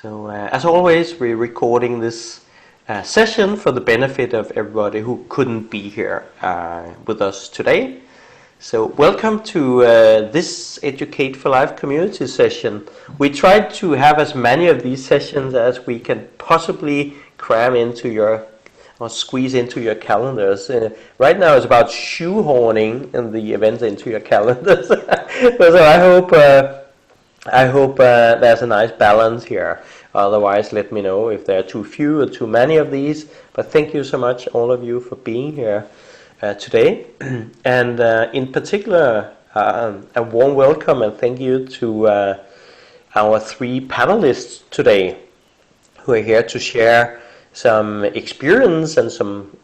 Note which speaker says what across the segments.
Speaker 1: So as always, we're recording this session for the benefit of everybody who couldn't be here with us today. So welcome to this Educate for Life community session. We tried to have as many of these sessions as we can possibly cram into your or squeeze into your calendars. Right now it's about shoehorning in the events into your calendars. So I hope there's a nice balance here. Otherwise, let me know if there are too few or too many of these. But thank you so much, all of you, for being here today. And in particular, a warm welcome and thank you to our three panelists today who are here to share some experience and some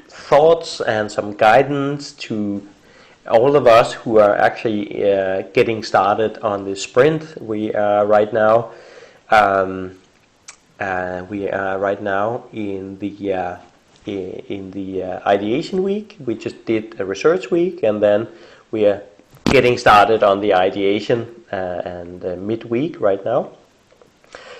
Speaker 1: thoughts and some guidance to all of us who are actually getting started on the sprint. We are right now in the ideation week. We just did a research week, and then we are getting started on the ideation and midweek right now.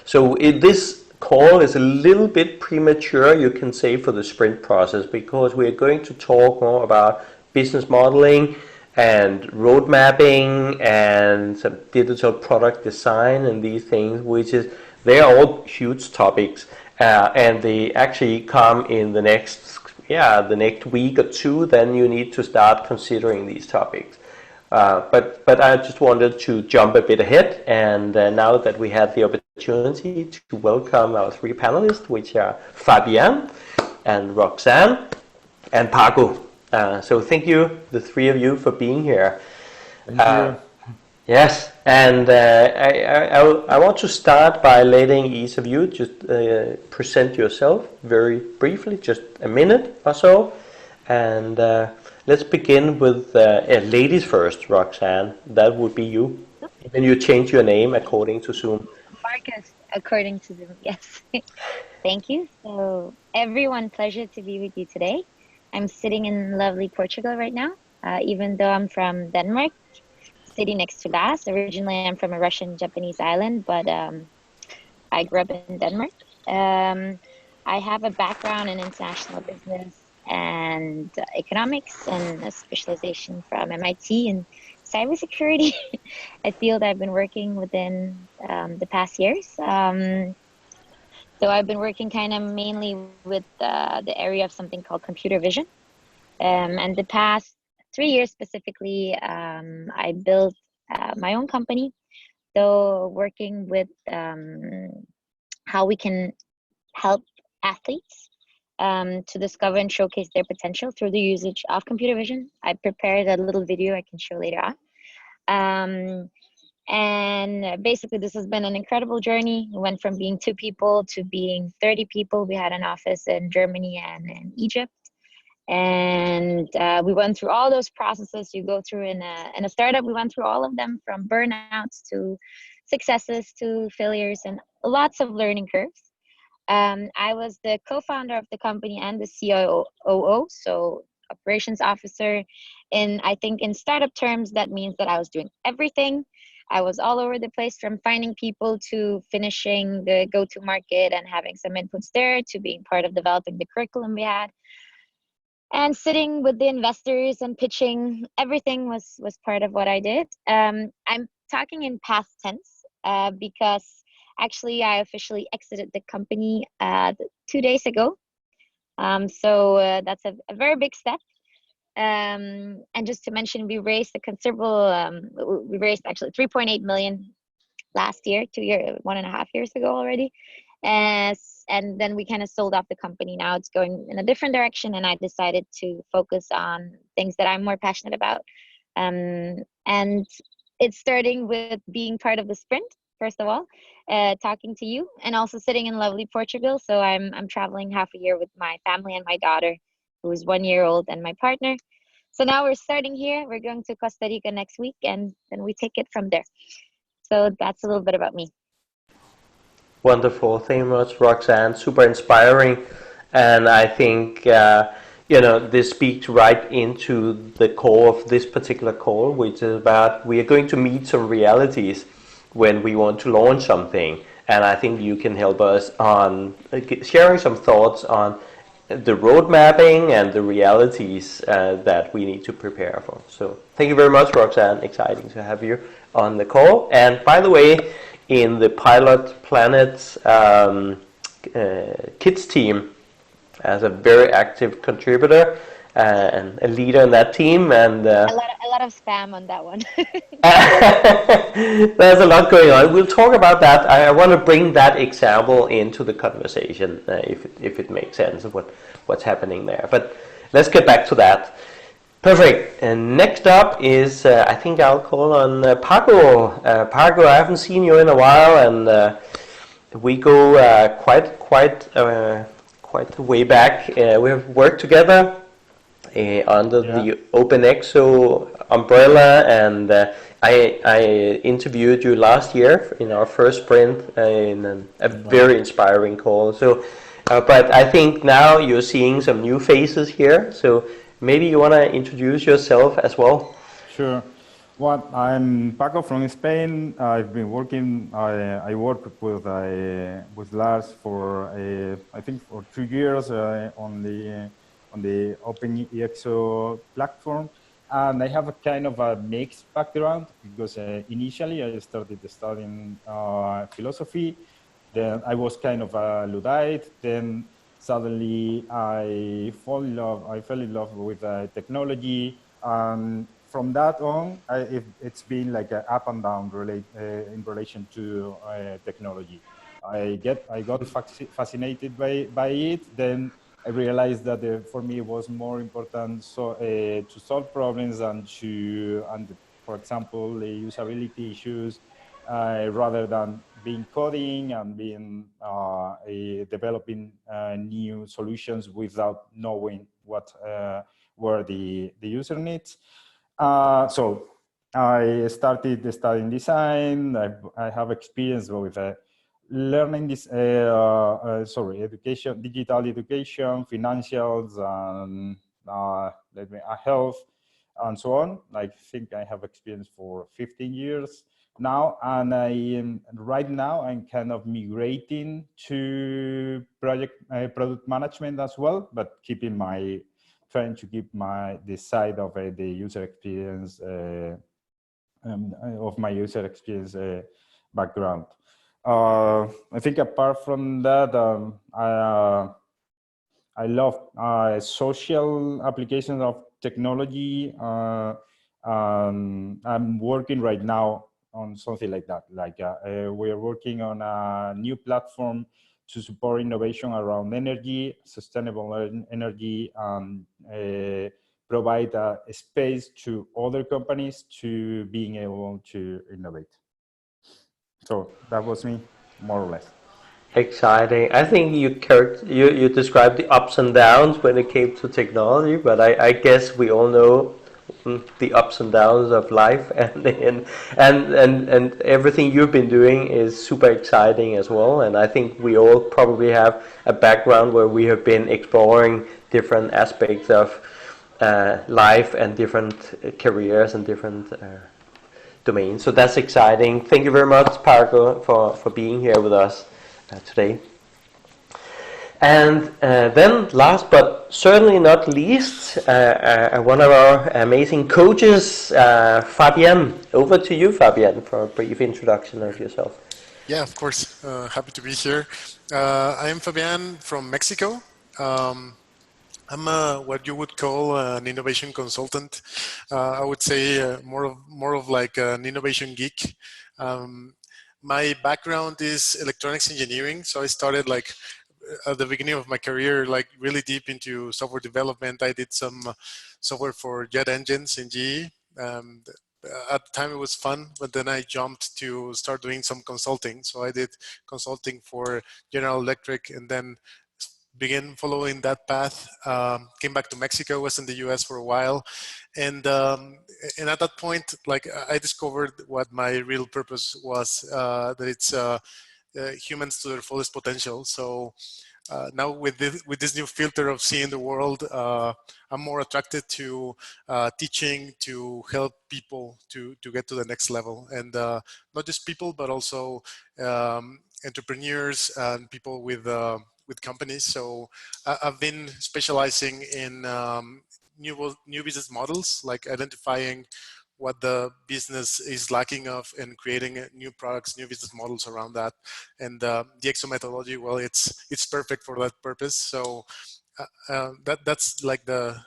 Speaker 1: So this call is a little bit premature, you can say, for the sprint process, because we are going to talk more about business modeling and road mapping and some digital product design and these things, they are all huge topics, and they actually come in the next week or two. Then you need to start considering these topics. But I just wanted to jump a bit ahead, and now that we have the opportunity to welcome our three panelists, which are Fabian and Roxanne and Paco. So thank you, the three of you, for being here.
Speaker 2: Thank you.
Speaker 1: Yes, and I want to start by letting each of you just present yourself very briefly, just a minute or so. And let's begin with ladies first, Roxanne. That would be you. And you change your name according to Zoom.
Speaker 3: Marcus, according to Zoom, yes. Thank you. So everyone, pleasure to be with you today. I'm sitting in lovely Portugal right now, even though I'm from Denmark, city next to Laos. Originally, I'm from a Russian-Japanese island, but I grew up in Denmark. I have a background in international business and economics and a specialization from MIT in cybersecurity, a field I've been working within the past years. So I've been working kind of mainly with the area of something called computer vision. And the past 3 years specifically, I built my own company. So working with how we can help athletes to discover and showcase their potential through the usage of computer vision. I prepared a little video I can show later on. And basically, this has been an incredible journey. We went from being 2 people to being 30 people. We had an office in Germany and in Egypt. And we went through all those processes you go through in a startup. We went through all of them, from burnouts to successes to failures and lots of learning curves. I was the co-founder of the company and the COO, so operations officer. And I think in startup terms, that means that I was doing everything. I was all over the place, from finding people to finishing the go-to-market and having some inputs there, to being part of developing the curriculum we had. And sitting with the investors and pitching, everything was part of what I did. I'm talking in past tense because actually I officially exited the company 2 days ago. So that's a very big step. And just to mention, we raised a considerable, we raised actually 3.8 million last year, 1.5 years ago already. And then we kind of sold off the company. Now it's going in a different direction, and I decided to focus on things that I'm more passionate about. And it's starting with being part of the sprint, first of all, talking to you, and also sitting in lovely Portugal. So I'm traveling half a year with my family and my daughter, who is 1 year old, and my partner. So now we're starting here. We're going to Costa Rica next week, and then we take it from there. So that's a little bit about me.
Speaker 1: Wonderful. Thank you much, Roxanne. Super inspiring. And I think, this speaks right into the core of this particular call, which is about we are going to meet some realities when we want to launch something. and I think you can help us on sharing some thoughts on the road mapping and the realities that we need to prepare for. So thank you very much, Roxanne. Exciting to have you on the call. And by the way, in the Pilot Planet Kids team, as a very active contributor and a leader in that team, and
Speaker 3: A lot of spam on that one.
Speaker 1: there's a lot going on. We'll talk about that. I want to bring that example into the conversation, if it makes sense of what's happening there. But let's get back to that. Perfect. And next up is I think I'll call on Paco. Paco, I haven't seen you in a while, and we go quite way back. We have worked together under the OpenExo umbrella, and I interviewed you last year in our first sprint in a very inspiring call. So, but I think now you're seeing some new faces here. So maybe you want to introduce yourself as well.
Speaker 2: Sure. Well, I'm Paco from Spain. I've been working. I worked with Lars for I think for 2 years on the OpenExo platform, and I have a kind of a mixed background because initially I started studying philosophy. Then I was kind of a Luddite. Then suddenly I fell in love with technology, and from that on, it's been like an up and down in relation to technology. I got fascinated by it. Then I realized that for me it was more important to solve problems and for example, the usability issues rather than being coding and being developing new solutions without knowing what were the user needs. So I started studying design. I have experience with learning this, education, digital education, financials, and health, and so on. I think I have experience for 15 years now, and right now I'm kind of migrating to product management as well, but trying to keep the side of the user experience of my user experience background. I think apart from that, I love social applications of technology. I'm working right now on something like that. We are working on a new platform to support innovation around energy, sustainable energy, and provide a space to other companies to being able to innovate. So that was me, more or less.
Speaker 1: Exciting. I think you described the ups and downs when it came to technology, but I guess we all know the ups and downs of life, and everything you've been doing is super exciting as well. And I think we all probably have a background where we have been exploring different aspects of life and different careers and different domains. So that's exciting. Thank you very much, Pargo, for being here with us today. And then last but certainly not least, one of our amazing coaches, Fabian. Over to you, Fabian, for a brief introduction of yourself.
Speaker 4: Yeah, of course. Happy to be here. I am Fabian from Mexico. I'm what you would call an innovation consultant. I would say more of like an innovation geek. My background is electronics engineering, so I started like at the beginning of my career, like really deep into software development. I did some software for jet engines in GE. At the time it was fun, but then I jumped to start doing some consulting. So I did consulting for General Electric, and then began following that path. Came back to Mexico, was in the US for a while, and at that point, like I discovered what my real purpose was, that it's humans to their fullest potential. So now with this new filter of seeing the world, I'm more attracted to teaching, to help people to get to the next level, and not just people, but also entrepreneurs and people with companies. So I've been specializing in new business models, like identifying what the business is lacking of and creating new products, new business models around that. And the EXO methodology, well, it's perfect for that purpose. So that's like a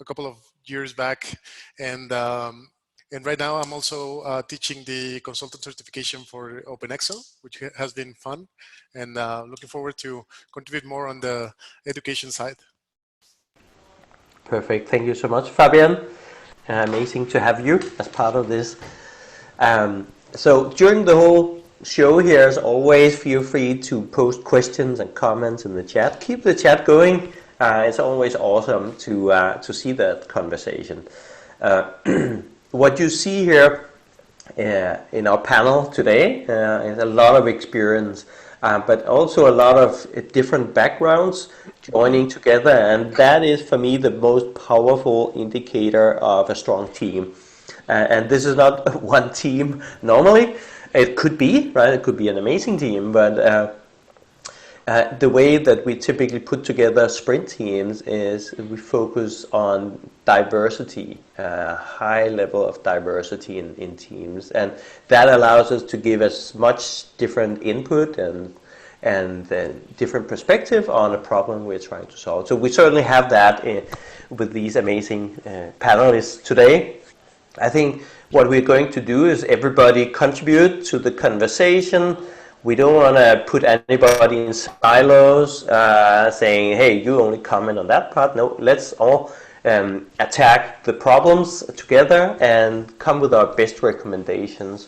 Speaker 4: couple of years back, and right now I'm also teaching the consultant certification for OpenExo, which has been fun, and looking forward to contribute more on the education side.
Speaker 1: Perfect. Thank you so much, Fabian. Amazing to have you as part of this. So during the whole show here, as always, feel free to post questions and comments in the chat. Keep the chat going. It's always awesome to see that conversation. What you see here in our panel today is a lot of experience, but also a lot of different backgrounds joining together, and that is for me the most powerful indicator of a strong team. And this is not one team normally. It could be, right? It could be an amazing team, but the way that we typically put together sprint teams is we focus on diversity, high level of diversity in teams, and that allows us to give as much different input and different perspective on a problem we're trying to solve. So we certainly have that with these amazing panelists today. I think what we're going to do is everybody contribute to the conversation. We don't want to put anybody in silos saying, hey, you only comment on that part. No, let's all attack the problems together and come with our best recommendations.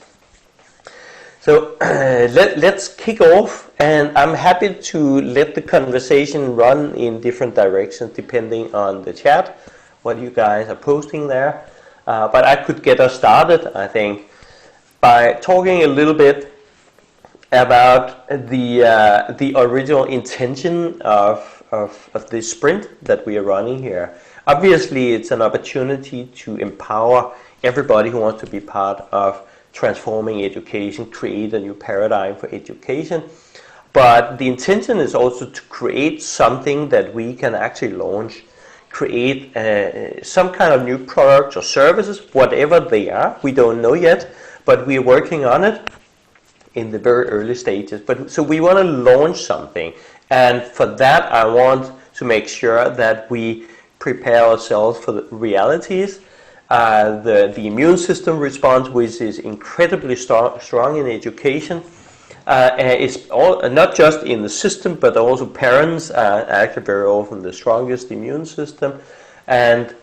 Speaker 1: So let's kick off, and I'm happy to let the conversation run in different directions depending on the chat, what you guys are posting there. But I could get us started, I think, by talking a little bit about the original intention of this sprint that we are running here. Obviously, it's an opportunity to empower everybody who wants to be part of transforming education, create a new paradigm for education. But the intention is also to create something that we can actually launch, create some kind of new products or services, whatever they are. We don't know yet, but we're working on it in the very early stages. But so we want to launch something, and for that I want to make sure that we prepare ourselves for the realities. The immune system response, which is incredibly strong in education, is not just in the system, but also parents are actually very often the strongest immune system, and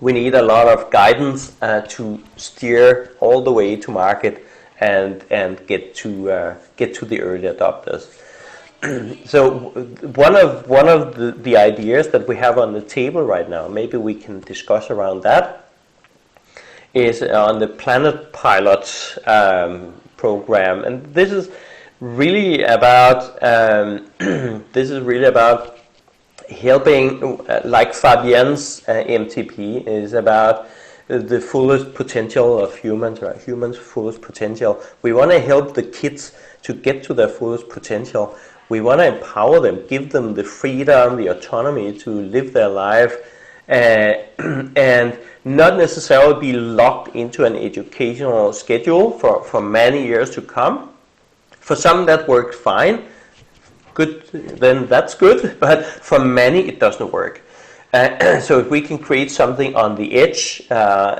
Speaker 1: we need a lot of guidance to steer all the way to market and get to the early adopters. So one of the ideas that we have on the table right now, maybe we can discuss around that, is on the Planet Pilot program, and this is really about helping, like Fabian's MTP is about the fullest potential of humans, right? Humans' fullest potential. We want to help the kids to get to their fullest potential. We want to empower them, give them the freedom, the autonomy to live their life, and not necessarily be locked into an educational schedule for many years to come. For some that works fine, good, then that's good, but for many it doesn't work. So if we can create something on the edge,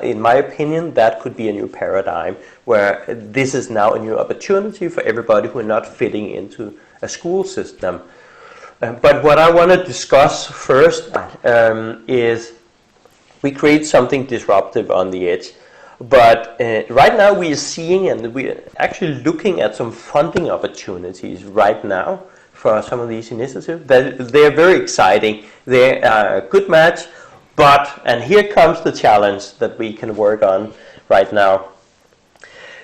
Speaker 1: in my opinion, that could be a new paradigm where this is now a new opportunity for everybody who are not fitting into a school system. But what I want to discuss first is we create something disruptive on the edge. But right now we are seeing, and we're actually looking at some funding opportunities right now for some of these initiatives. They're very exciting. They're a good match, but, and here comes the challenge that we can work on right now.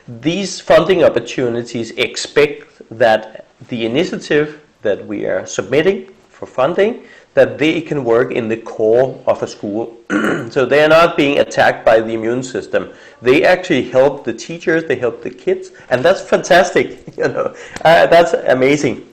Speaker 1: These funding opportunities expect that the initiative that we are submitting for funding that they can work in the core of a school. So they are not being attacked by the immune system. They actually help the teachers, they help the kids, and that's fantastic. That's amazing.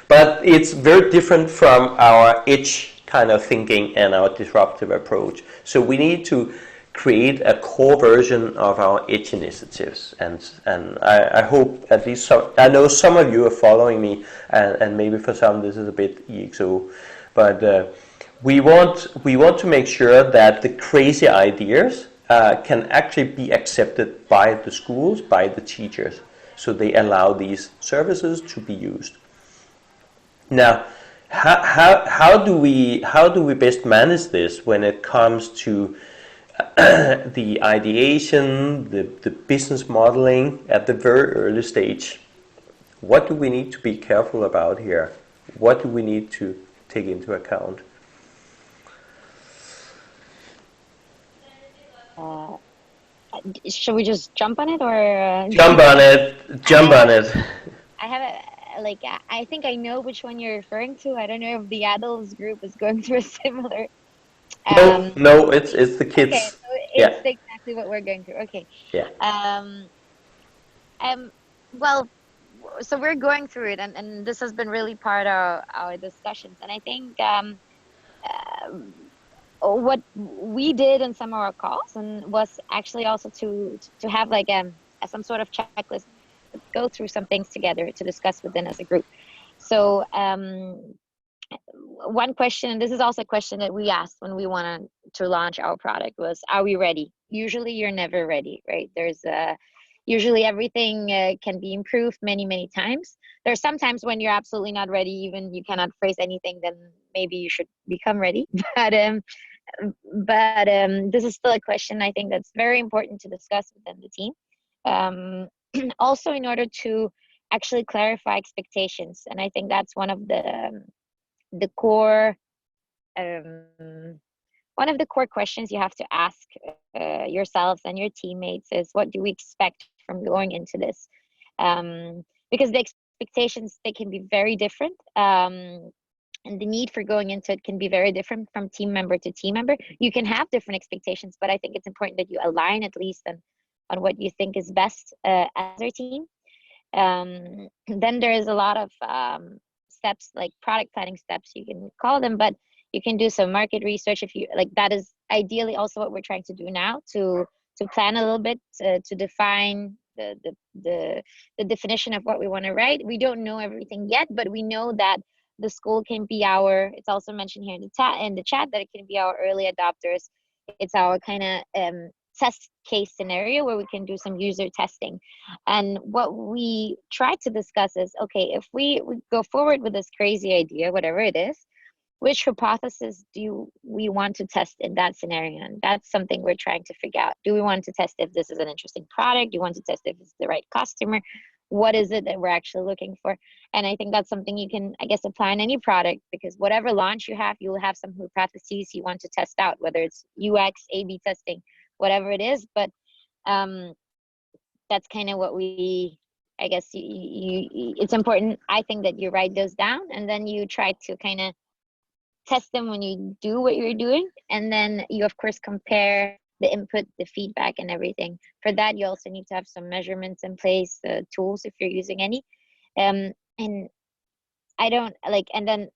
Speaker 1: But it's very different from our edge kind of thinking and our disruptive approach. So we need to create a core version of our edge initiatives, and I hope at least I know some of you are following me, and maybe for some this is a bit EXO, but we want to make sure that the crazy ideas can actually be accepted by the schools, by the teachers, so they allow these services to be used. Now, how do we best manage this when it comes to the ideation, the business modeling at the very early stage? What do we need to be careful about here? What do we need to take into account?
Speaker 3: Should we just jump on it, or
Speaker 1: Jump on it. Jump on it.
Speaker 3: I have I think I know which one you're referring to. I don't know if the adults group is going through a similar.
Speaker 1: No, it's the kids.
Speaker 3: Okay, so
Speaker 1: Yeah.
Speaker 3: it's exactly what we're going through. Okay.
Speaker 1: Yeah.
Speaker 3: Well, so we're going through it, and this has been really part of our discussions. And I think what we did in some of our calls and was actually also to have like some sort of checklist, go through some things together to discuss within as a group. So one question, and this is also a question that we asked when we wanted to launch our product, was, are we ready? Usually you're never ready, right? There's usually everything can be improved many times. There's sometimes when you're absolutely not ready, even you cannot phrase anything, then maybe you should become ready. But this is still a question I think that's very important to discuss within the team. Also in order to actually clarify expectations, and I think that's one of the core questions you have to ask yourselves and your teammates is, what do we expect from going into this? Because the expectations, they can be very different, and the need for going into it can be very different from team member to team member. You can have different expectations, but I think it's important that you align at least on what you think is best as a team. Then there is a lot of steps, like product planning steps, you can call them, but you can do some market research if you like. That is ideally also what we're trying to do now, to plan a little bit, to define the definition of what we want to write. We don't know everything yet, but we know that the school can be our, it's also mentioned here in the chat that it can be our early adopters. It's our kind of test case scenario where we can do some user testing. And what we try to discuss is, okay, if we go forward with this crazy idea, whatever it is, which hypothesis do we want to test in that scenario? And that's something we're trying to figure out. Do we want to test if this is an interesting product? Do you want to test if it's the right customer? What is it that we're actually looking for? And I think that's something you can, I guess, apply in any product, because whatever launch you have, you'll have some hypotheses you want to test out, whether it's UX, A/B testing, whatever it is. But that's kind of what we, I guess, it's important, I think, that you write those down, and then you try to kind of test them when you do what you're doing. And then you, of course, compare the input, the feedback, and everything. For that, you also need to have some measurements in place, tools if you're using any. And I don't like, and then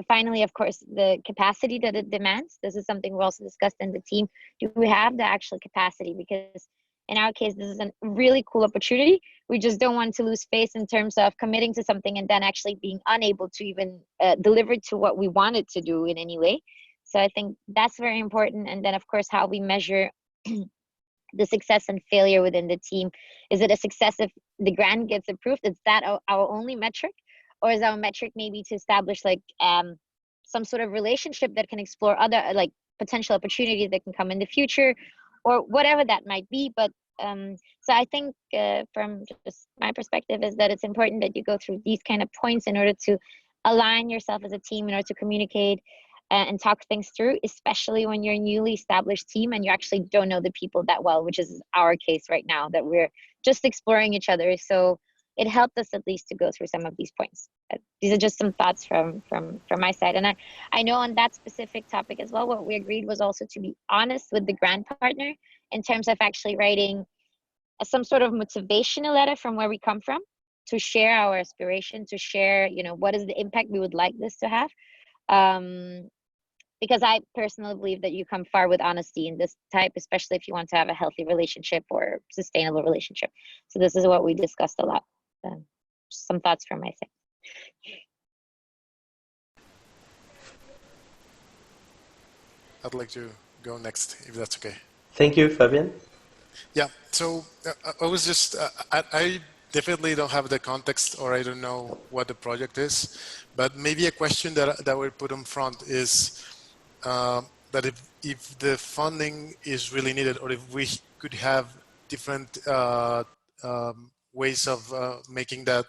Speaker 3: finally, of course, the capacity that it demands. This is something we also discussed in the team. Do we have the actual capacity? Because in our case, this is a really cool opportunity. We just don't want to lose face in terms of committing to something and then actually being unable to even deliver to what we wanted to do in any way. So I think that's very important. And then, of course, how we measure the success and failure within the team. Is it a success if the grant gets approved? Is that our only metric? Or is our metric maybe to establish like some sort of relationship that can explore other like potential opportunities that can come in the future, or whatever that might be? But so I think from just my perspective is that it's important that you go through these kind of points in order to align yourself as a team, in order to communicate and talk things through, especially when you're a newly established team and you actually don't know the people that well, which is our case right now, that we're just exploring each other. So it helped us at least to go through some of these points. These are just some thoughts from my side. And I know on that specific topic as well, what we agreed was also to be honest with the grant partner in terms of actually writing some sort of motivational letter from where we come from, to share our aspiration, to share, you know, what is the impact we would like this to have. Because I personally believe that you come far with honesty in this type, especially if you want to have a healthy relationship or sustainable relationship. So this is what we discussed a lot. Some thoughts from my side.
Speaker 4: I'd like to go next, if that's okay.
Speaker 1: Thank you, Fabian.
Speaker 4: Yeah, so I was just, I definitely don't have the context, or I don't know what the project is, but maybe a question that we put in front is that if the funding is really needed, or if we could have different ways of making that,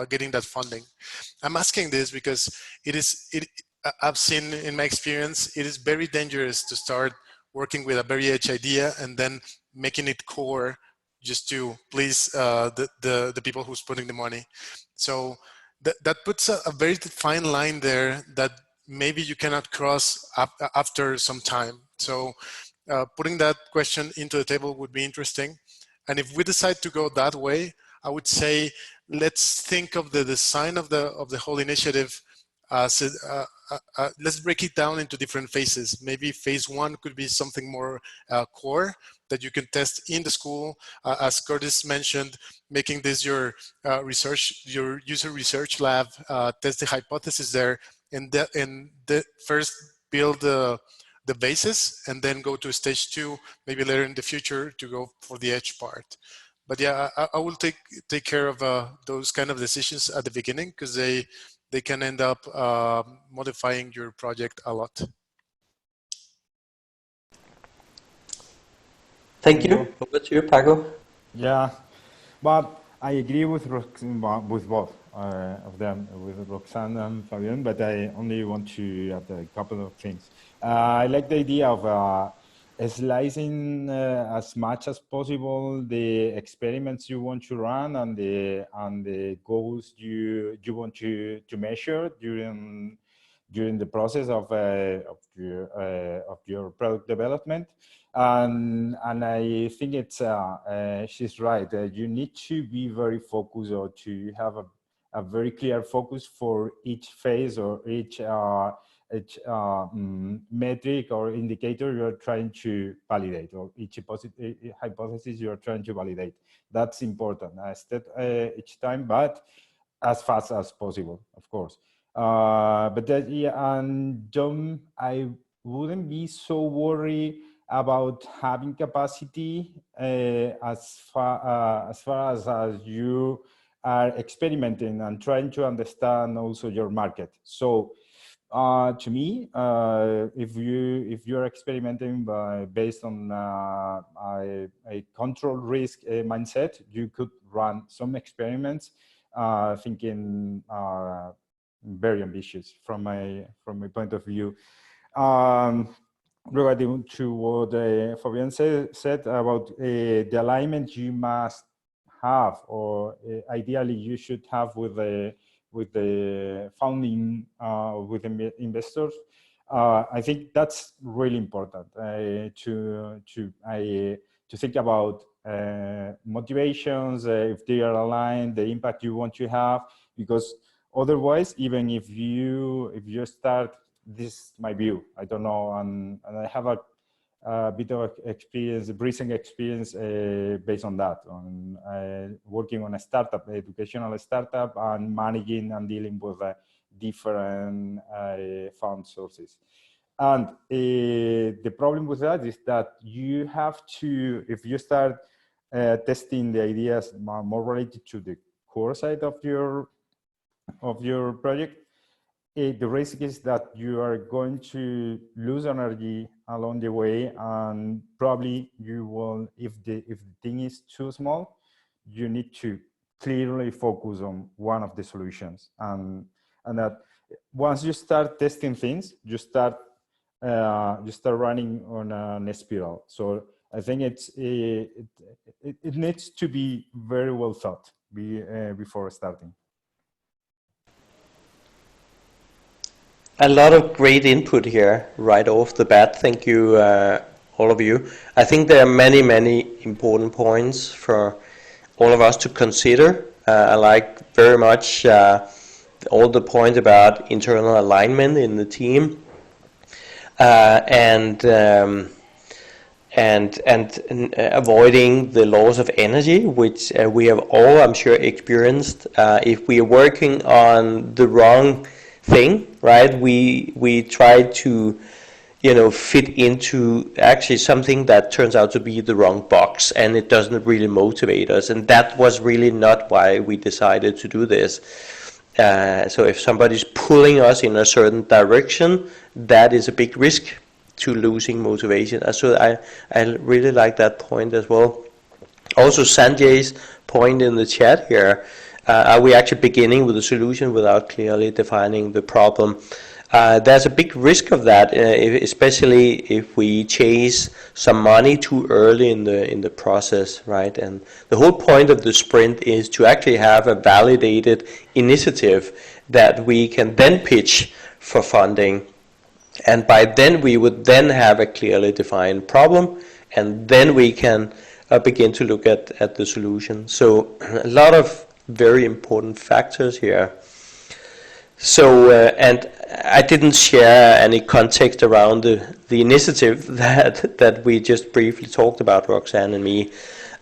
Speaker 4: getting that funding. I'm asking this because I've seen in my experience, it is very dangerous to start working with a very edge idea and then making it core just to please the people who's putting the money. So that puts a very fine line there that maybe you cannot cross after some time. So putting that question into the table would be interesting. And if we decide to go that way, I would say, let's think of the design of the whole initiative. Let's break it down into different phases. Maybe phase one could be something more core that you can test in the school. As Curtis mentioned, making this your your user research lab, test the hypothesis there, and first build the basis, and then go to stage two, maybe later in the future, to go for the edge part. But yeah, I will take care of those kind of decisions at the beginning, because they can end up modifying your project a lot.
Speaker 1: Thank you. Over to you, Paco.
Speaker 2: Yeah, but I agree with both of them, with Roxanne and Fabian, but I only want to add a couple of things. I like the idea of slicing as much as possible the experiments you want to run and the goals you want to measure during the process of your product development. And I think it's she's right. You need to be very focused, or to have a very clear focus for each phase or each metric or indicator you're trying to validate, or each hypothesis you're trying to validate. That's important. Step each time, but as fast as possible, of course. But that, yeah, and John, I wouldn't be so worried about having capacity as far as you are experimenting and trying to understand also your market. So to me, if you're experimenting based on a control risk mindset, you could run some experiments thinking very ambitious from my point of view. Regarding to what Fabian said about the alignment you must have, or ideally you should have with the founding, with the investors. I think that's really important to think about motivations, if they are aligned, the impact you want to have, because otherwise, even if you start, this is my view, I don't know, and I have a bit of experience, recent experience based on that, on working on a startup, educational startup, and managing and dealing with different fund sources. And the problem with that is that you have to, if you start testing the ideas more related to the core side of your project, the risk is that you are going to lose energy along the way, and probably you will, if the thing is too small, you need to clearly focus on one of the solutions, and that once you start testing things, you start running on a spiral. So I think it needs to be very well thought before starting.
Speaker 1: A lot of great input here right off the bat. Thank you, all of you. I think there are many, many important points for all of us to consider. I like very much all the points about internal alignment in the team, and avoiding the loss of energy, which we have all, I'm sure, experienced. If we are working on the wrong thing, right? We try to, fit into actually something that turns out to be the wrong box, and it doesn't really motivate us. And that was really not why we decided to do this. So if somebody's pulling us in a certain direction, that is a big risk to losing motivation. So I really like that point as well. Also, Sanjay's point in the chat here, are we actually beginning with a solution without clearly defining the problem? There's a big risk of that, especially if we chase some money too early in the process, right? And the whole point of the sprint is to actually have a validated initiative that we can then pitch for funding. And by then we would then have a clearly defined problem, and then we can begin to look at the solution. So a lot of very important factors here. So, and I didn't share any context around the initiative that we just briefly talked about, Roxanne and me.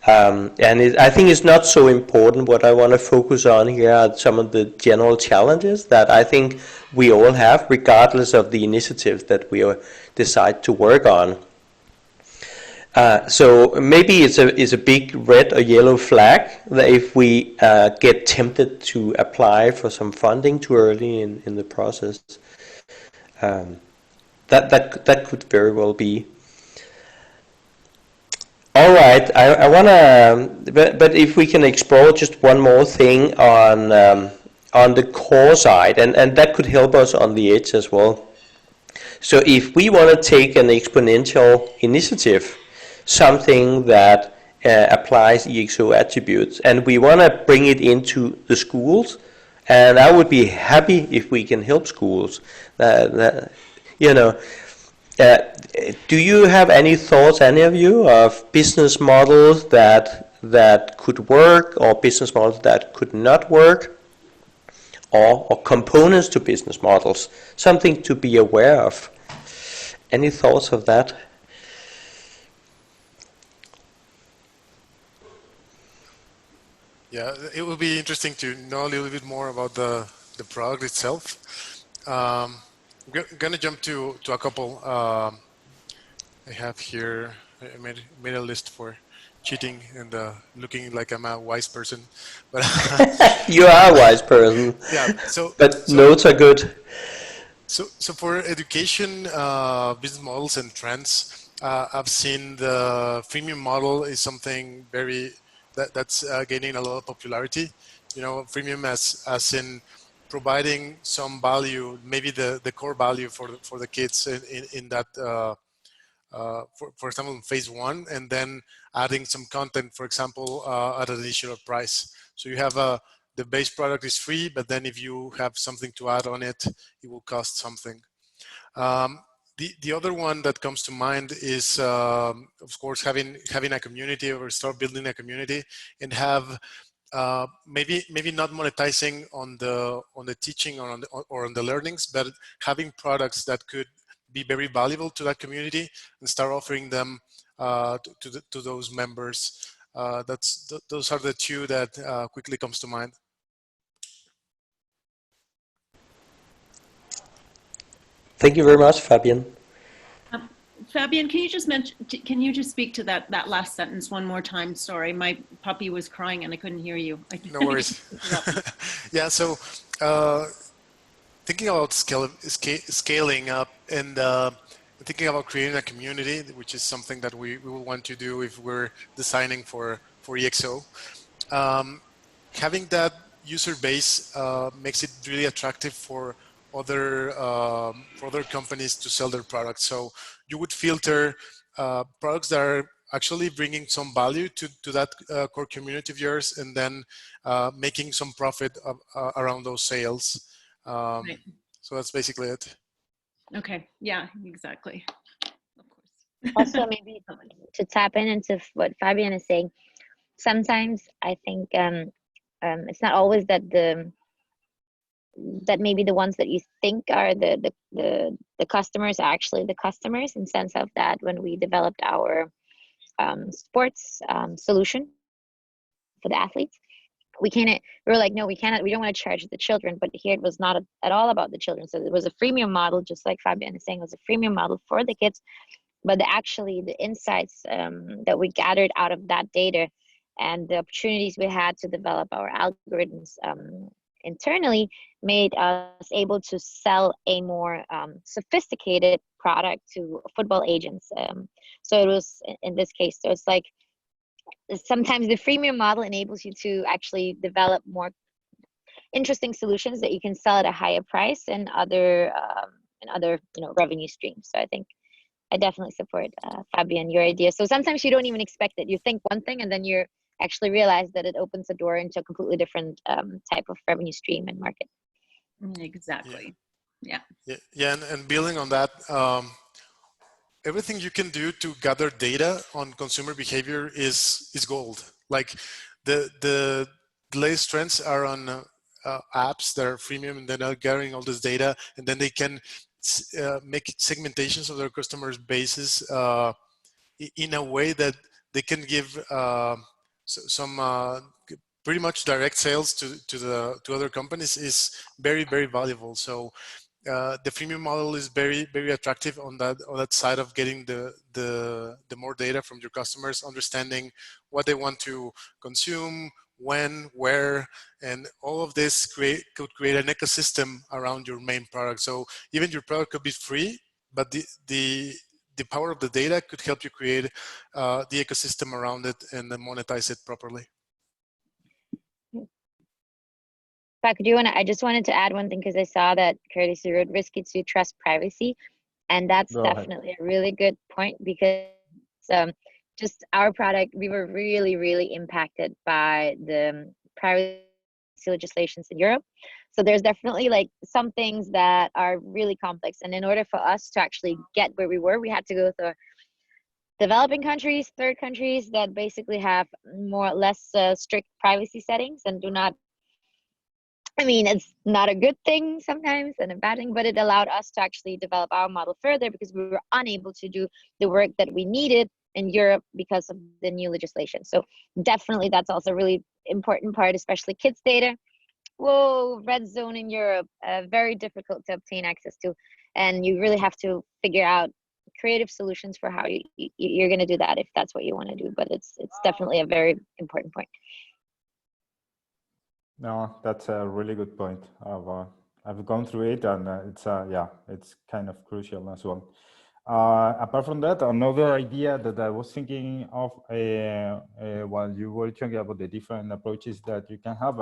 Speaker 1: I think it's not so important. What I want to focus on here are some of the general challenges that I think we all have, regardless of the initiatives that we decide to work on. So maybe it's a big red or yellow flag that if we get tempted to apply for some funding too early in the process, that could very well be. All right, I want to, but if we can explore just one more thing on the core side, and that could help us on the edge as well. So if we want to take an exponential initiative, something that applies EXO attributes, and we want to bring it into the schools, and I would be happy if we can help schools. Do you have any thoughts, any of you, of business models that could work, or business models that could not work, or components to business models, something to be aware of? Any thoughts of that?
Speaker 4: Yeah, it will be interesting to know a little bit more about the product itself. I'm going to jump to a couple. I have here, I made a list for cheating and looking like I'm a wise person. But
Speaker 1: you are a wise person.
Speaker 4: Yeah.
Speaker 1: But notes are good.
Speaker 4: So for education, business models and trends, I've seen the freemium model is something that's gaining a lot of popularity. Freemium as in providing some value, maybe the core value for the kids in that, for example, in phase 1, and then adding some content, for example, at an additional price. So you have the base product is free, but then if you have something to add on it, it will cost something. The other one that comes to mind is, of course, having a community, or start building a community, and have maybe not monetizing on the teaching or on the learnings, but having products that could be very valuable to that community and start offering them to those members. Those are the two that quickly comes to mind.
Speaker 1: Thank you very much, Fabian.
Speaker 5: Fabian, can you just speak to that last sentence one more time? Sorry, my puppy was crying and I couldn't hear you.
Speaker 4: No worries. Yeah, so thinking about scaling up and thinking about creating a community, which is something that we will want to do if we're designing for EXO. Having that user base makes it really attractive for other companies to sell their products. So you would filter products that are actually bringing some value to that core community of yours, and then making some profit around those sales.
Speaker 5: Right.
Speaker 4: So that's basically it.
Speaker 5: Okay. Yeah, exactly. Of course.
Speaker 3: Also, maybe to tap into what Fabian is saying, sometimes I think it's not always that that maybe the ones that you think are the customers are actually the customers, in sense of that when we developed our sports solution for the athletes, we were like, no, we don't want to charge the children. But here it was not at all about the children. So it was a freemium model, just like Fabian is saying, it was a freemium model for the kids. But actually the insights that we gathered out of that data and the opportunities we had to develop our algorithms internally made us able to sell a more sophisticated product to football agents. So it was in this case, so it's like sometimes the freemium model enables you to actually develop more interesting solutions that you can sell at a higher price and other revenue streams. So I think I definitely support Fabian, your idea. So sometimes you don't even expect it. You think one thing and then you actually realize that it opens the door into a completely different type of revenue stream and market.
Speaker 5: Exactly. Yeah.
Speaker 4: And building on that, everything you can do to gather data on consumer behavior is gold. Like the latest trends are on apps that are freemium, and then are gathering all this data, and then they can make segmentations of their customers' bases in a way that they can give some pretty much direct sales to other companies is very, very valuable. So the freemium model is very, very attractive on that side of getting the more data from your customers, understanding what they want to consume, when, where, and all of this could create an ecosystem around your main product. So even your product could be free, but the power of the data could help you create the ecosystem around it and then monetize it properly.
Speaker 3: Pat, I just wanted to add one thing, because I saw that Curtis wrote risky to trust privacy. And that's definitely a really good point, because just our product, we were really, really impacted by the privacy legislations in Europe. So there's definitely like some things that are really complex. And in order for us to actually get where we were, we had to go through developing countries, third countries that basically have more or less strict privacy settings and do not, I mean, it's not a good thing sometimes and a bad thing, but it allowed us to actually develop our model further, because we were unable to do the work that we needed in Europe because of the new legislation. So definitely that's also a really important part, especially kids data. Whoa, red zone in Europe, very difficult to obtain access to. And you really have to figure out creative solutions for how you're going to do that, if that's what you want to do. But it's definitely a very important point.
Speaker 2: No, that's a really good point. I've gone through it, and it's kind of crucial as well. Apart from that, another idea that I was thinking of while you were talking about the different approaches that you can have,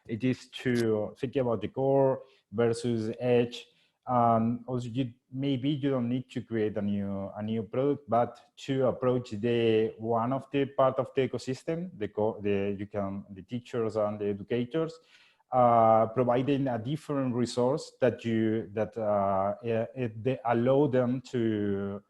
Speaker 2: it is to think about the core versus edge. Also, maybe you don't need to create a new product, but to approach one of the part of the ecosystem, the teachers and the educators, providing a different resource that they allow them to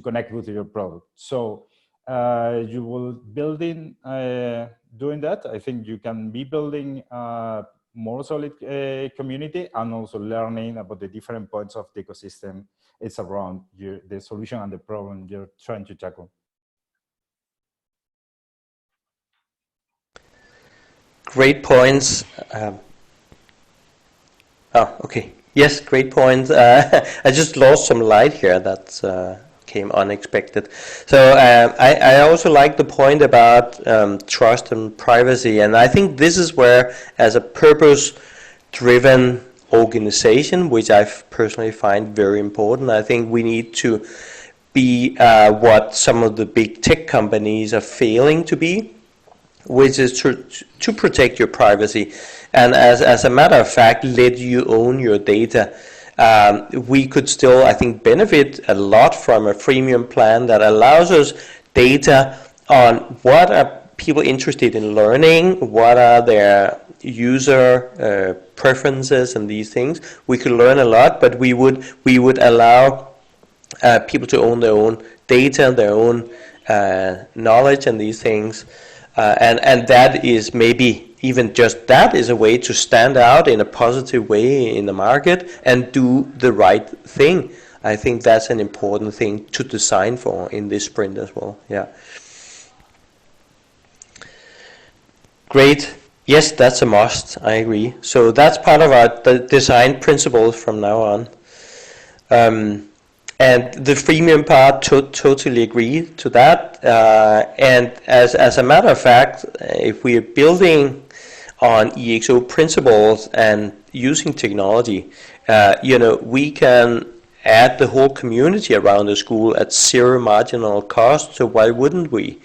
Speaker 2: connect with your product. So you will building doing that. I think you can be building more solid community, and also learning about the different points of the ecosystem it's around the solution and the problem you're trying to tackle.
Speaker 1: Great points. Okay. Yes, great point. I just lost some light here. That came unexpected. So I also like the point about trust and privacy, and I think this is where, as a purpose-driven organization, which I personally find very important, I think we need to be what some of the big tech companies are failing to be, which is to protect your privacy, and as a matter of fact, let you own your data. we could still, I think, benefit a lot from a freemium plan that allows us data on what are people interested in learning, what are their user preferences and these things. We could learn a lot, but we would allow people to own their own data, their own knowledge and these things. And that is maybe even just that is a way to stand out in a positive way in the market and do the right thing. I think that's an important thing to design for in this sprint as well. Yeah. Great. Yes, that's a must. I agree. So that's part of our design principles from now on. And the freemium part, totally agree to that. And as a matter of fact, if we are building on EXO principles and using technology, we can add the whole community around the school at zero marginal cost. So why wouldn't we?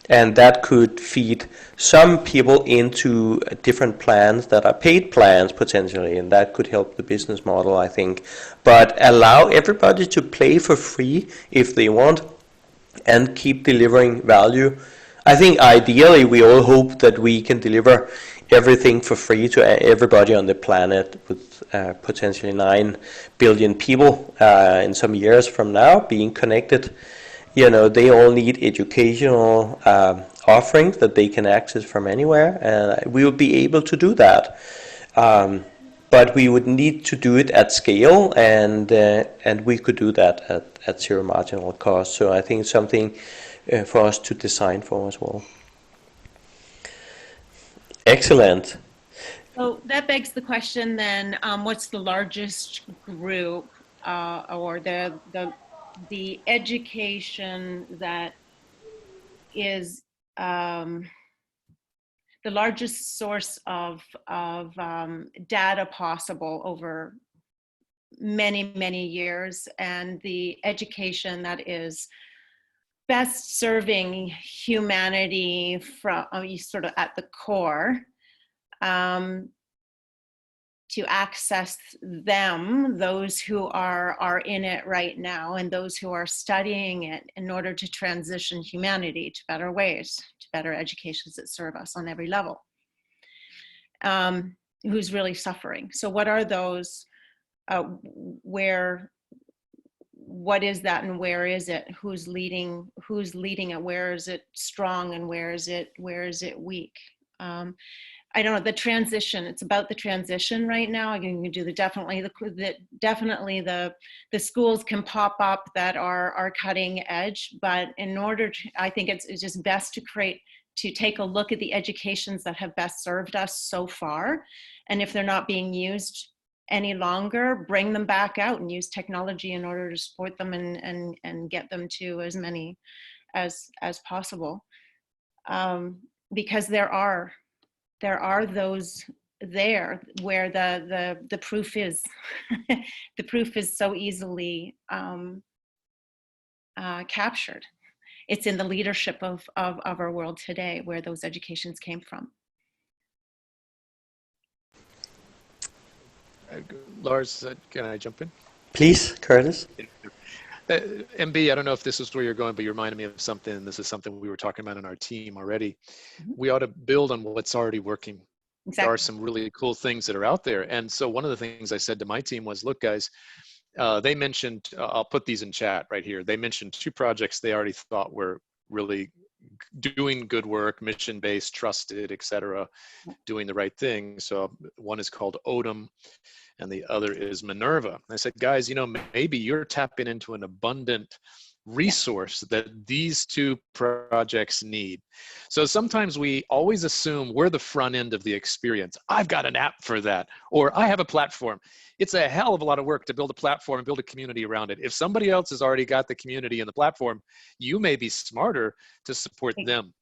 Speaker 1: And that could feed some people into different plans that are paid plans potentially, and that could help the business model, I think. But allow everybody to play for free if they want and keep delivering value. I think ideally we all hope that we can deliver everything for free to everybody on the planet with potentially 9 billion people in some years from now being connected. They all need educational offerings that they can access from anywhere, and we will be able to do that. But we would need to do it at scale, and we could do that at zero marginal cost. So I think it's something for us to design for as well. Excellent.
Speaker 5: So that begs the question then, what's the largest group or the education that is the largest source of data possible over many, many years, and the education that is best serving humanity from sort of at the core, to access them, those who are in it right now and those who are studying it in order to transition humanity to better ways, to better educations that serve us on every level. Who's really suffering? So what are those, what is that and where is it? Who's leading it? Where is it strong and where is it weak? I don't know, the transition, it's about the transition right now. You can do definitely the schools can pop up that are cutting edge, but in order to, I think it's just best to take a look at the educations that have best served us so far. And if they're not being used any longer, bring them back out and use technology in order to support them and get them to as many as possible. Because there are those there where the proof is the proof is so easily captured. It's in the leadership of our world today where those educations came from.
Speaker 6: Lars, can I jump in?
Speaker 1: Please, Curtis.
Speaker 6: MB, I don't know if this is where you're going, but you reminded me of something, and this is something we were talking about in our team already. We ought to build on what's already working. Exactly. There are some really cool things that are out there. And so one of the things I said to my team was, look, guys, they mentioned, I'll put these in chat right here. They mentioned 2 projects they already thought were really doing good work, mission-based, trusted, etc., doing the right thing. So one is called Odom, and the other is Minerva. I said, guys, maybe you're tapping into an abundant resource that these 2 projects need. So sometimes we always assume we're the front end of the experience. I've got an app for that, or I have a platform. It's a hell of a lot of work to build a platform and build a community around it. If somebody else has already got the community and the platform, you may be smarter to support them.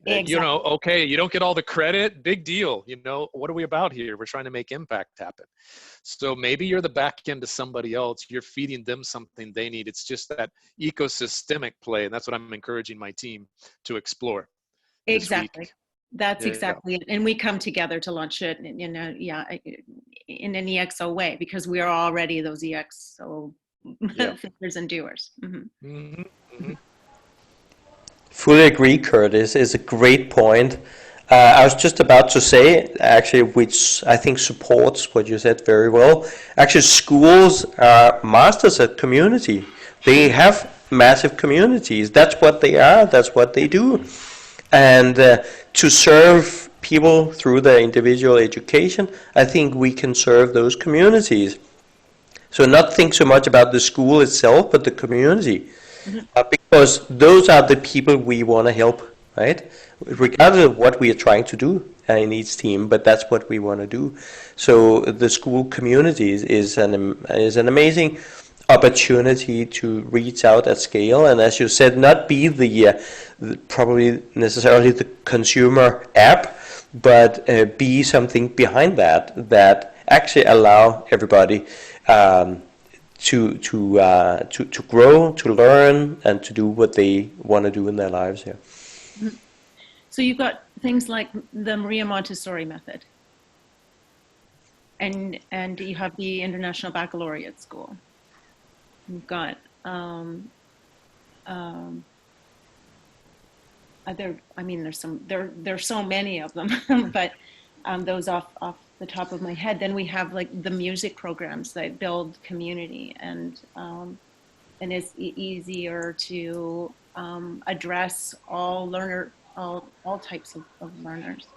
Speaker 6: Exactly. Okay, you don't get all the credit, big deal. What are we about here? We're trying to make impact happen. So maybe you're the back end to somebody else. You're feeding them something they need. It's just that ecosystemic play. And that's what I'm encouraging my team to explore.
Speaker 5: Exactly. That's exactly it. And we come together to launch it. in an EXO way, because we are already those EXO thinkers and doers.
Speaker 1: Fully agree, Curtis. It's a great point. I was just about to say, actually, which I think supports what you said very well. Actually, schools are masters at community. They have massive communities. That's what they are. That's what they do. And to serve people through their individual education, I think we can serve those communities. So not think so much about the school itself, but the community. Because those are the people we want to help, right? Regardless of what we are trying to do in each team, but that's what we want to do. So the school community is an amazing opportunity to reach out at scale, and as you said, not be the probably necessarily the consumer app, but be something behind that actually allow everybody to grow, to learn, and to do what they want to do in their lives here.
Speaker 5: So you've got things like the Maria Montessori method, and you have the International Baccalaureate School. You've got there's so many of them, but those off the top of my head. Then we have like the music programs that build community, and it's easier to address all types of learners.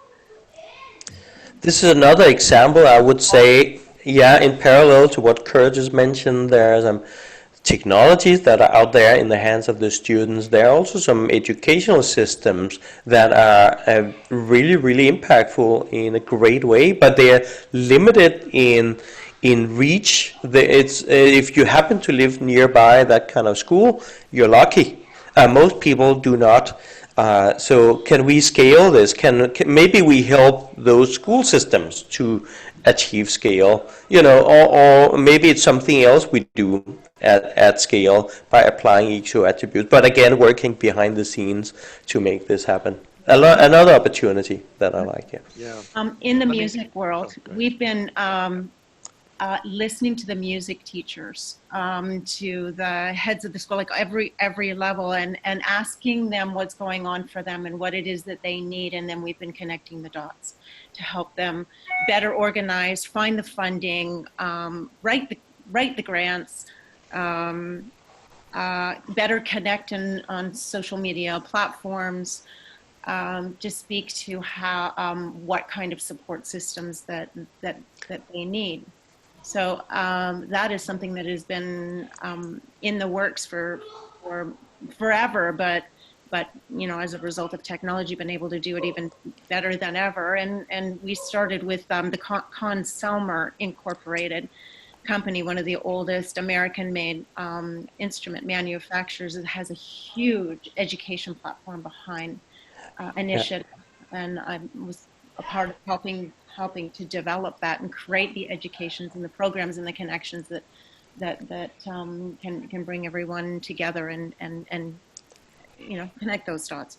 Speaker 1: This is another example, I would say, in parallel to what Kurt just mentioned. There are some technologies that are out there in the hands of the students. There are also some educational systems that are really, really impactful in a great way, but they are limited in reach. If you happen to live nearby that kind of school, you're lucky. Most people do not. So can we scale this? Can maybe we help those school systems to achieve scale, or maybe it's something else we do at scale by applying EXO attributes, but again, working behind the scenes to make this happen. Another opportunity that I like.
Speaker 5: In the music world, we've been listening to the music teachers, to the heads of the school, like every level, and asking them what's going on for them and what it is that they need, and then we've been connecting the dots to help them better organize, find the funding, write the grants, better connect on social media platforms, to speak to how what kind of support systems that they need. So that is something that has been in the works for forever, but as a result of technology, been able to do it even better than ever. And we started with the Conn-Selmer Incorporated company, one of the oldest American-made instrument manufacturers. It has a huge education platform behind initiative, and I was a part of helping to develop that and create the educations and the programs and the connections that can bring everyone together and connect those dots.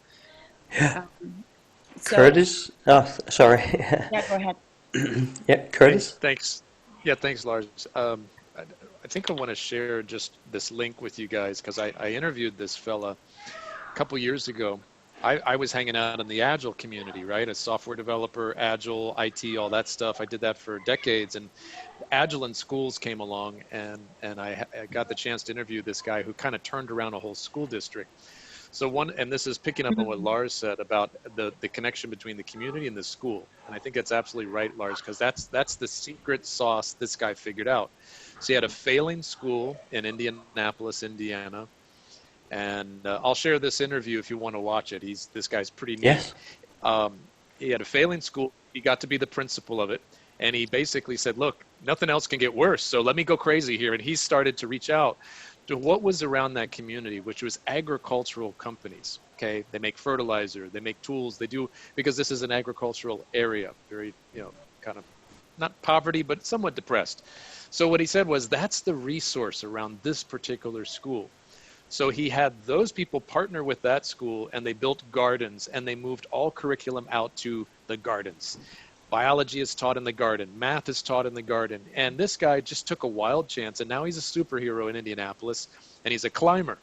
Speaker 1: Curtis? Oh, sorry.
Speaker 5: Yeah, go ahead.
Speaker 1: Curtis?
Speaker 6: Thanks. Yeah, thanks, Lars. I think I want to share just this link with you guys, because I interviewed this fella a couple years ago. I was hanging out in the Agile community, right? A software developer, Agile, IT, all that stuff. I did that for decades, and Agile in schools came along, and I got the chance to interview this guy who kind of turned around a whole school district. So and this is picking up on what Lars said about the connection between the community and the school. And I think that's absolutely right, Lars, because that's the secret sauce this guy figured out. So he had a failing school in Indianapolis, Indiana. And I'll share this interview if you want to watch it. This guy's pretty neat.
Speaker 1: Yes.
Speaker 6: He had a failing school. He got to be the principal of it. And he basically said, look, nothing else can get worse, so let me go crazy here. And he started to reach out to what was around that community, which was agricultural companies. Okay, they make fertilizer, they make tools, they do, because this is an agricultural area, very, kind of not poverty, but somewhat depressed. So what he said was, that's the resource around this particular school. So he had those people partner with that school, and they built gardens, and they moved all curriculum out to the gardens. Biology is taught in the garden. Math is taught in the garden. And this guy just took a wild chance, and now he's a superhero in Indianapolis, and he's a climber.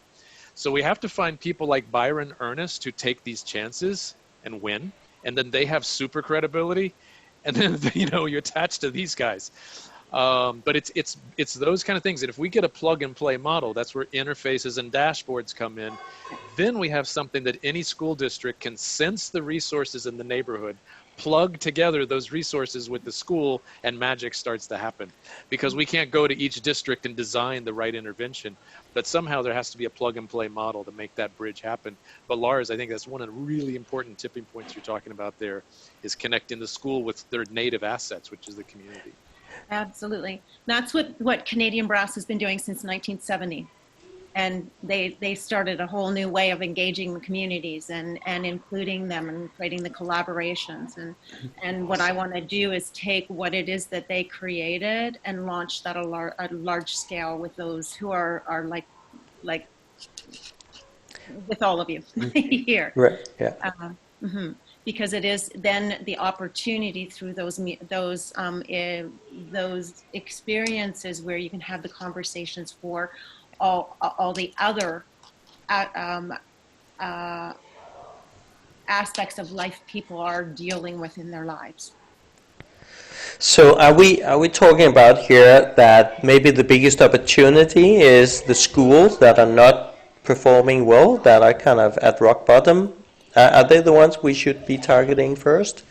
Speaker 6: So we have to find people like Byron Ernest who take these chances and win, and then they have super credibility, and then you're attached to these guys. But it's those kind of things. And if we get a plug and play model, that's where interfaces and dashboards come in. Then we have something that any school district can sense the resources in the neighborhood, plug together those resources with the school, and magic starts to happen. Because we can't go to each district and design the right intervention, but somehow there has to be a plug and play model to make that bridge happen. But Lars, I think that's one of the really important tipping points you're talking about there, is connecting the school with their native assets, which is the community.
Speaker 5: Absolutely. That's what Canadian Brass has been doing since 1970. And they started a whole new way of engaging the communities and including them and creating the collaborations. And what I want to do is take what it is that they created and launch that at a large scale with those who are like with all of you here.
Speaker 1: Right. Yeah.
Speaker 5: Because it is then the opportunity through those experiences where you can have the conversations for all the other aspects of life people are dealing with in their lives.
Speaker 1: So are we talking about here that maybe the biggest opportunity is the schools that are not performing well, that are kind of at rock bottom? Are they the ones we should be targeting first?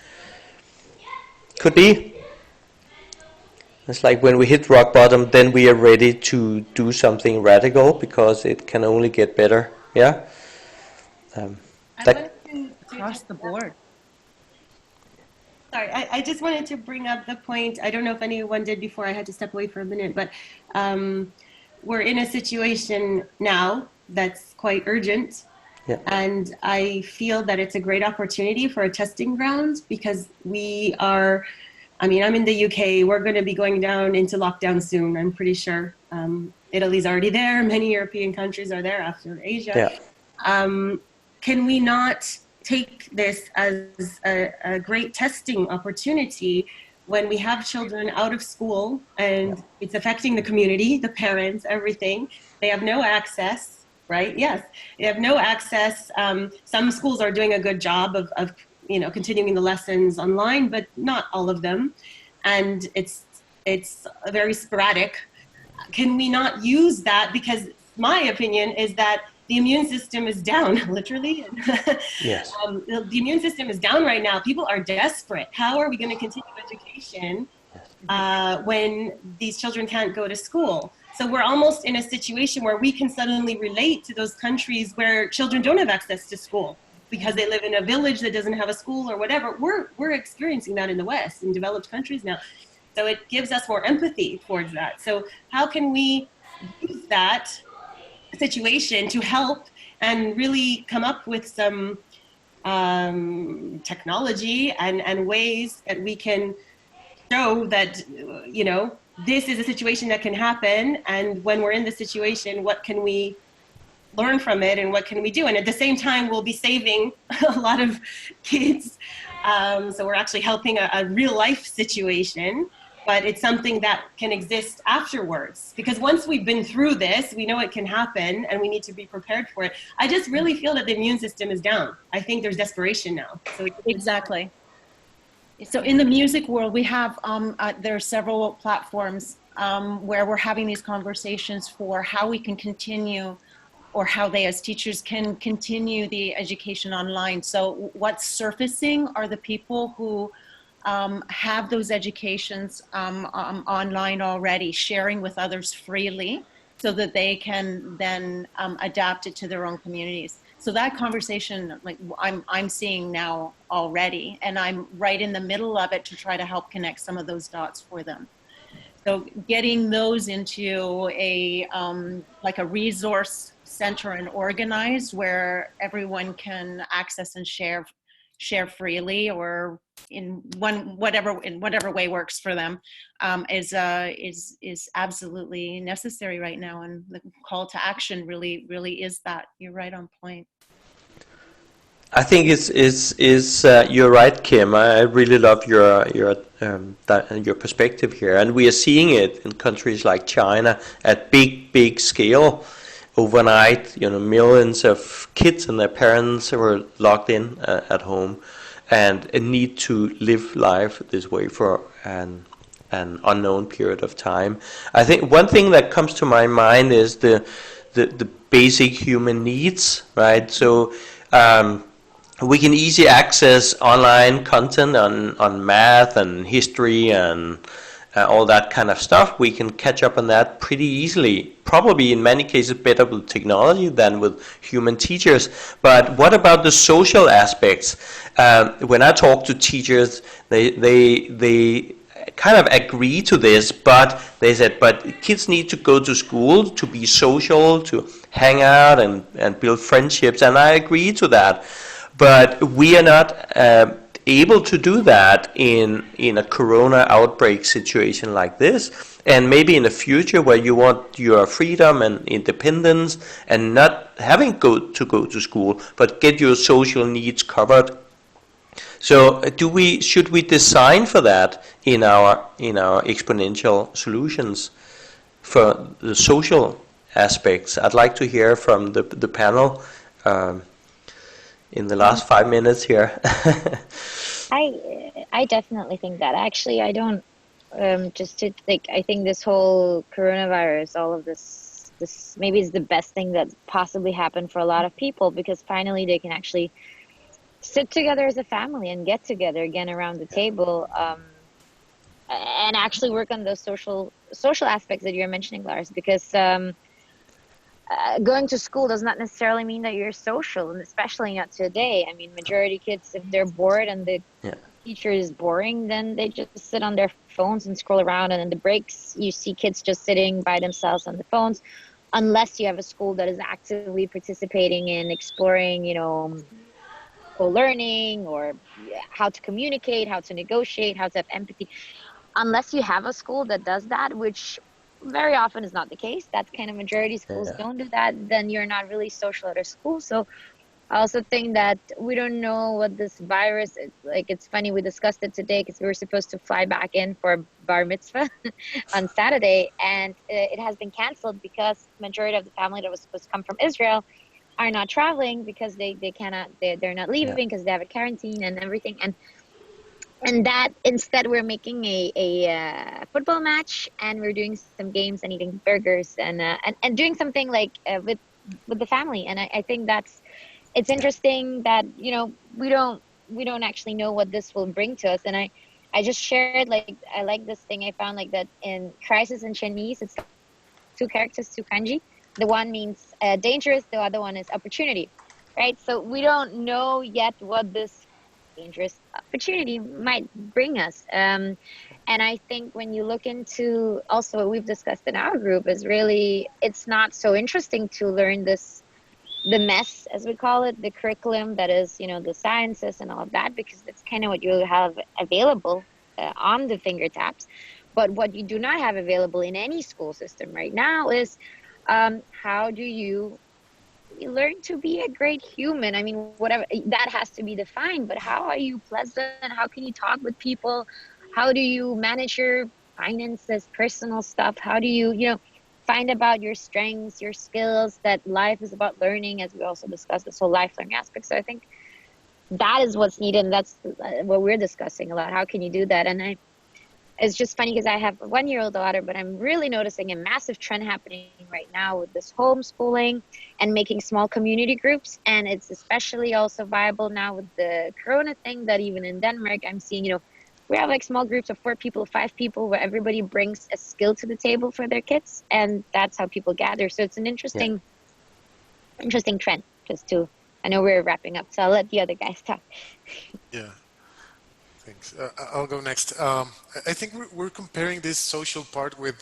Speaker 1: Could be. It's like when we hit rock bottom, then we are ready to do something radical because it can only get better. Yeah.
Speaker 5: Across the board.
Speaker 7: Sorry, I just wanted to bring up the point. I don't know if anyone did before. I had to step away for a minute, but we're in a situation now that's quite urgent.
Speaker 1: Yeah.
Speaker 7: And I feel that it's a great opportunity for a testing ground because we are, I'm in the UK, we're going to be going down into lockdown soon, I'm pretty sure. Italy's already there, many European countries are there after Asia.
Speaker 1: Yeah.
Speaker 7: Can we not take this as a great testing opportunity when we have children out of school and it's affecting the community, the parents, everything, they have no access. Right? Yes, they have no access. Some schools are doing a good job of continuing the lessons online, but not all of them, and it's very sporadic. Can we not use that? Because my opinion is that the immune system is down, literally.
Speaker 1: Yes.
Speaker 7: The immune system is down right now. People are desperate. How are we going to continue education when these children can't go to school? So we're almost in a situation where we can suddenly relate to those countries where children don't have access to school because they live in a village that doesn't have a school or whatever. We're experiencing that in the West, in developed countries now. So it gives us more empathy towards that. So how can we use that situation to help and really come up with some technology and ways that we can show that, this is a situation that can happen, and when we're in the situation, what can we learn from it and what can we do? And at the same time, we'll be saving a lot of kids. So we're actually helping a real life situation, but it's something that can exist afterwards. Because once we've been through this, we know it can happen and we need to be prepared for it. I just really feel that the immune system is down. I think there's desperation now. So
Speaker 5: exactly. So in the music world, we have, there are several platforms where we're having these conversations for how we can continue, or how they as teachers can continue the education online. So what's surfacing are the people who have those educations online already, sharing with others freely so that they can then adapt it to their own communities. So that conversation, like I'm seeing now already, and I'm right in the middle of it to try to help connect some of those dots for them. So getting those into a like a resource center and organized where everyone can access and share freely, or in whatever way works for them, is absolutely necessary right now. And the call to action really is that. You're right on point.
Speaker 1: I think you're right, Kim. I really love your perspective here, and we are seeing it in countries like China at big scale. Overnight, millions of kids and their parents were locked in at home, and need to live life this way for an unknown period of time. I think one thing that comes to my mind is the basic human needs, right? So. We can easily access online content on math and history and all that kind of stuff. We can catch up on that pretty easily. Probably in many cases better with technology than with human teachers. But what about the social aspects? When I talk to teachers, they kind of agree to this, but they said, but kids need to go to school to be social, to hang out and build friendships, and I agree to that. But we are not able to do that in a corona outbreak situation like this. And maybe in the future where you want your freedom and independence and not having to go to school, but get your social needs covered. So should we design for that in our exponential solutions for the social aspects? I'd like to hear from the panel. In the last 5 minutes here.
Speaker 3: I definitely think that. Actually, I don't just to like I think this whole coronavirus, all of this maybe is the best thing that possibly happened for a lot of people, because finally they can actually sit together as a family and get together again around the table, and actually work on those social aspects that you're mentioning, Lars, because going to school does not necessarily mean that you're social, and especially not today. I mean, majority kids, if they're bored and the teacher is boring, then they just sit on their phones and scroll around. And in the breaks, you see kids just sitting by themselves on the phones, unless you have a school that is actively participating in exploring, co-learning or how to communicate, how to negotiate, how to have empathy. Unless you have a school that does that, which very often is not the case, that's kind of majority schools don't do that, then you're not really social at a school. So I also think that we don't know what this virus is. Like, it's funny, we discussed it today because we were supposed to fly back in for bar mitzvah on Saturday, and it has been canceled because majority of the family that was supposed to come from Israel are not traveling because they cannot, they're not leaving because they have a quarantine and everything. And that instead we're making a football match, and we're doing some games and eating burgers and doing something like with the family. And I think it's interesting that we don't actually know what this will bring to us. And I just shared, like, I like this thing I found, like, that in crisis in Chinese, it's two characters, two kanji. The one means dangerous, the other one is opportunity, right? So we don't know yet what this dangerous opportunity might bring us. And I think when you look into also what we've discussed in our group is really, it's not so interesting to learn the mess, as we call it, the curriculum that is, the sciences and all of that, because that's kind of what you have available on the fingertips. But what you do not have available in any school system right now is how do you learn to be a great human? I mean, whatever that has to be defined, but how are you pleasant? How can you talk with people? How do you manage your finances, personal stuff? How do you, find about your strengths, your skills? That life is about learning, as we also discussed, this whole life learning aspect. So I think that is what's needed, and that's what we're discussing a lot. How can you do that? And it's just funny because I have a 1-year-old daughter, but I'm really noticing a massive trend happening right now with this homeschooling and making small community groups. And it's especially also viable now with the corona thing, that even in Denmark, I'm seeing, we have like small groups of 4 people, 5 people, where everybody brings a skill to the table for their kids. And that's how people gather. So it's an interesting trend. I know we're wrapping up, so I'll let the other guys talk.
Speaker 4: Yeah. Thanks. I'll go next. I think we're comparing this social part with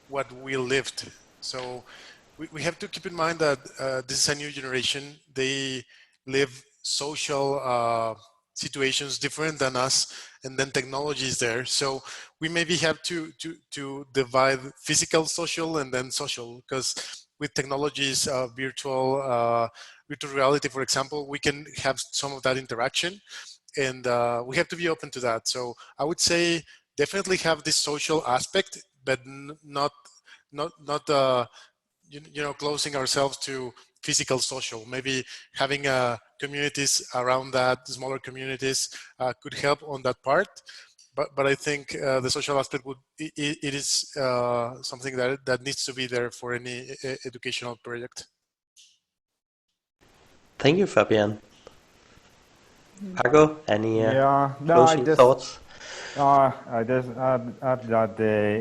Speaker 4: what we lived. So we have to keep in mind that this is a new generation. They live social situations different than us, and then technology is there. So we maybe have to divide physical social and then social, because with technologies, virtual reality, for example, we can have some of that interaction, and we have to be open to that. So I would say definitely have this social aspect, but not closing ourselves to physical social. Maybe having communities around that, smaller communities, could help on that part. But I think the social aspect it is something that needs to be there for any educational project.
Speaker 1: Thank you, Fabian. Paco, any closing thoughts?
Speaker 2: I just add that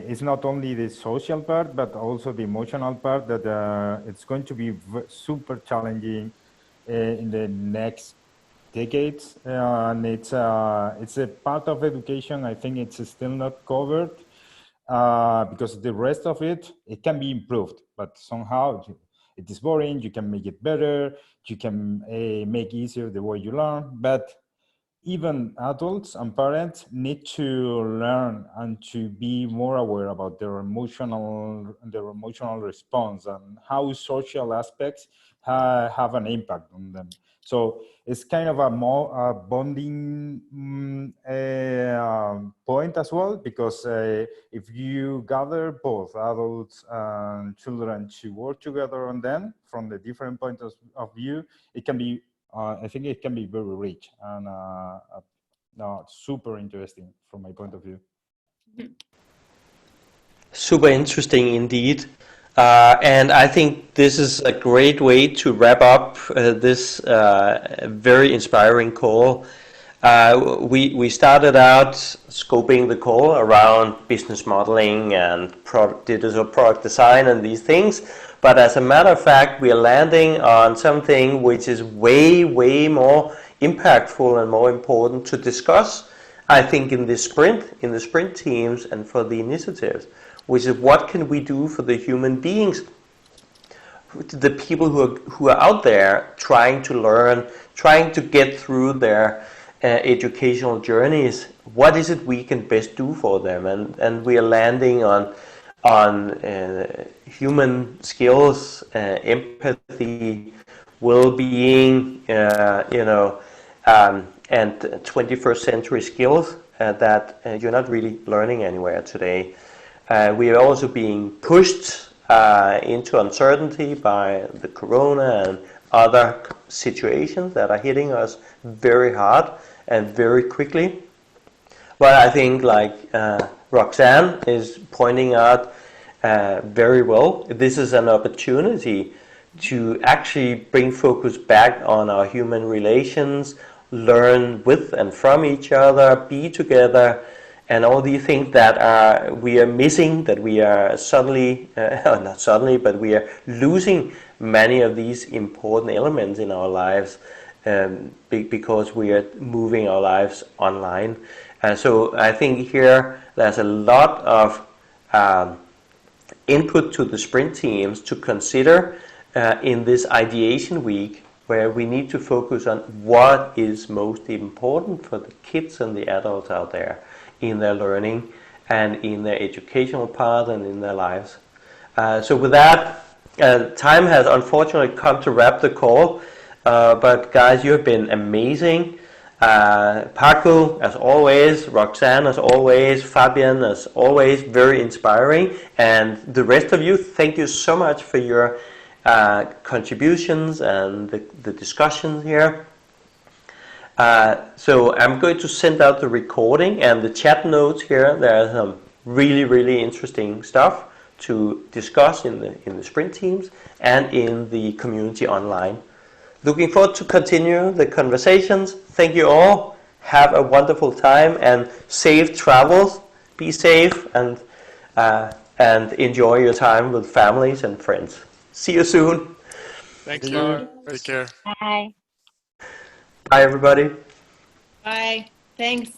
Speaker 2: it's not only the social part, but also the emotional part that it's going to be super challenging in the next decades. And it's a part of education. I think it's still not covered because the rest of it can be improved, but somehow it is boring. You can make it better. You can make easier the way you learn, but even adults and parents need to learn and to be more aware about their emotional response and how social aspects have an impact on them. So it's kind of a more bonding point as well, because if you gather both adults and children to work together on them from the different points of view, it can be I think it can be very rich and super interesting from my point of view.
Speaker 1: Super interesting indeed. And I think this is a great way to wrap up this very inspiring call. We started out scoping the call around business modeling and digital product design and these things. But as a matter of fact, we are landing on something which is way, way more impactful and more important to discuss, I think, in the sprint teams and for the initiatives, which is what can we do for the human beings, the people who are out there trying to learn, trying to get through their educational journeys. What is it we can best do for them? And we are landing on human skills, empathy, well-being, and 21st century skills that you're not really learning anywhere today. We are also being pushed into uncertainty by the corona and other situations that are hitting us very hard and very quickly. But I think, like Roxanne is pointing out very well, this is an opportunity to actually bring focus back on our human relations, learn with and from each other, be together, and all these things that we are missing, that we are suddenly, not suddenly, but we are losing many of these important elements in our lives because we are moving our lives online. So I think here there's a lot of input to the sprint teams to consider in this ideation week, where we need to focus on what is most important for the kids and the adults out there in their learning and in their educational part and in their lives. So with that, time has unfortunately come to wrap the call, but guys, you have been amazing. Paco, as always, Roxanne, as always, Fabian, as always, very inspiring. And the rest of you, thank you so much for your contributions and the discussions here. So I'm going to send out the recording and the chat notes here. There are some really, really interesting stuff to discuss in the sprint teams and in the community online. Looking forward to continue the conversations. Thank you all. Have a wonderful time and safe travels. Be safe and enjoy your time with families and friends. See you soon.
Speaker 4: Thank you. Take care.
Speaker 3: Bye.
Speaker 1: Bye, everybody.
Speaker 5: Bye. Thanks.